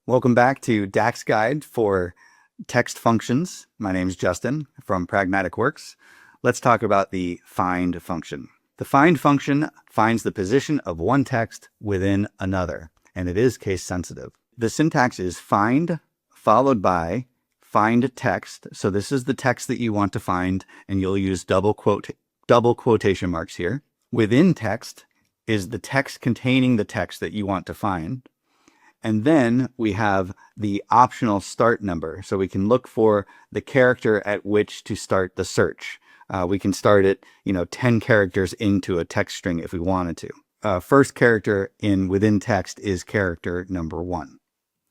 Welcome back to DAX Guide for Text Functions. My name is Justin from Pragmatic Works. Let's talk about the FIND function. The FIND function finds the position of one text within another, and it is case sensitive. The syntax is find followed by find text. So this is the text that you want to find, and you'll use double quotation marks here. Within text is the text containing the text that you want to find. And then we have the optional start number. So we can look for the character at which to start the search. We can start it, 10 characters into a text string if we wanted to. First character within text is character number 1.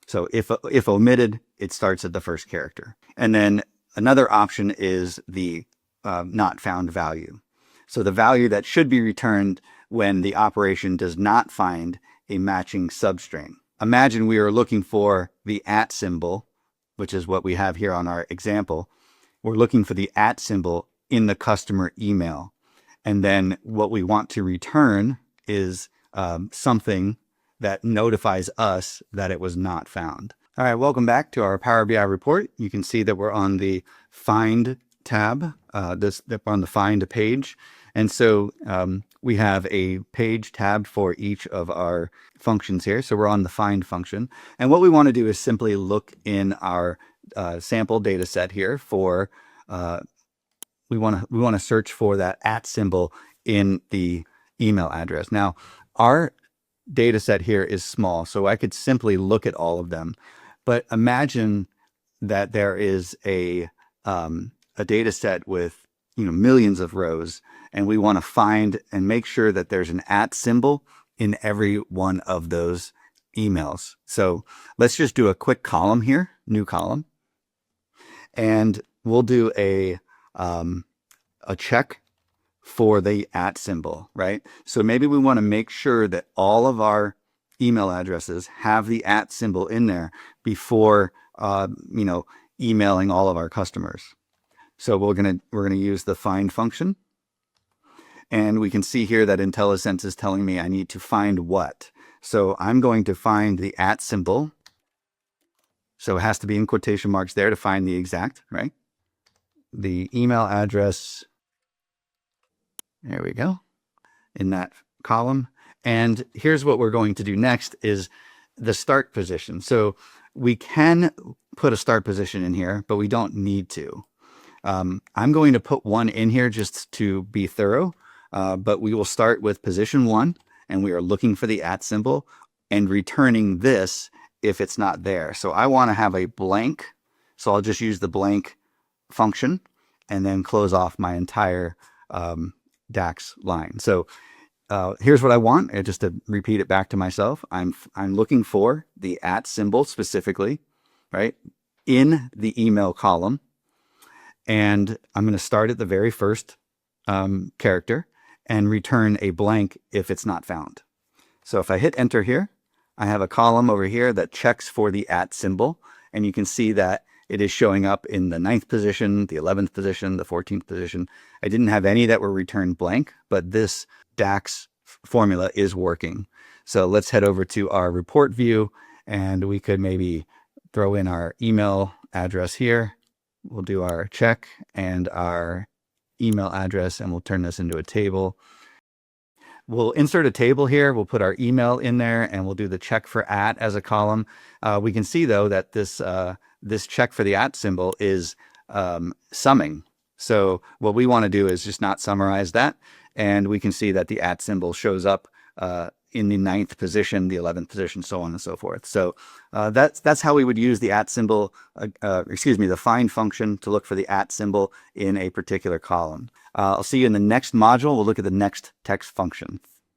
So if omitted, it starts at the first character. And then another option is the not found value. So the value that should be returned when the operation does not find a matching substring. Imagine we are looking for the @ symbol, which is what we have here on our example. We're looking for the @ symbol in the customer email. And then what we want to return is something that notifies us that it was not found. All right, welcome back to our Power BI report. You can see that we're on the Find tab, on the Find page. And so we have a page tabbed for each of our functions here. So we're on the find function. And what we want to do is simply look in our sample data set here for, we want to search for that @ symbol in the email address. Now, our data set here is small, so I could simply look at all of them. But imagine that there is a data set with millions of rows, and we want to find and make sure that there's an @ symbol in every one of those emails. So let's just do a quick column here, new column, and we'll do a check for the @ symbol, right? So maybe we want to make sure that all of our email addresses have the @ symbol in there before emailing all of our customers. So we're gonna use the find function, and we can see here that IntelliSense is telling me I need to find what. So I'm going to find the @ symbol. So it has to be in quotation marks there to find the exact, right? The email address, there we go, in that column. And here's what we're going to do next is the start position. So we can put a start position in here, but we don't need to. I'm going to put one in here just to be thorough, but we will start with position 1, and we are looking for the @ symbol and returning this if it's not there. So I want to have a blank, so I'll just use the blank function and then close off my entire DAX line. So here's what I want, just to repeat it back to myself. I'm looking for the @ symbol specifically, right, in the email column. And I'm going to start at the very first character and return a blank if it's not found. So if I hit enter here, I have a column over here that checks for the @ symbol. And you can see that it is showing up in the 9th position, the 11th position, the 14th position. I didn't have any that were returned blank, but this DAX formula is working. So let's head over to our report view, and we could maybe throw in our email address here. We'll do our check and our email address, and we'll turn this into a table. We'll insert a table here. We'll put our email in there, and we'll do the check for @ as a column. We can see, though, that this check for the @ symbol is summing. So what we want to do is just not summarize that. And we can see that the @ symbol shows up in the 9th position, the 11th position, so on and so forth. So that's how we would use the @ symbol, the find function to look for the @ symbol in a particular column. I'll see you in the next module. We'll look at the next text function.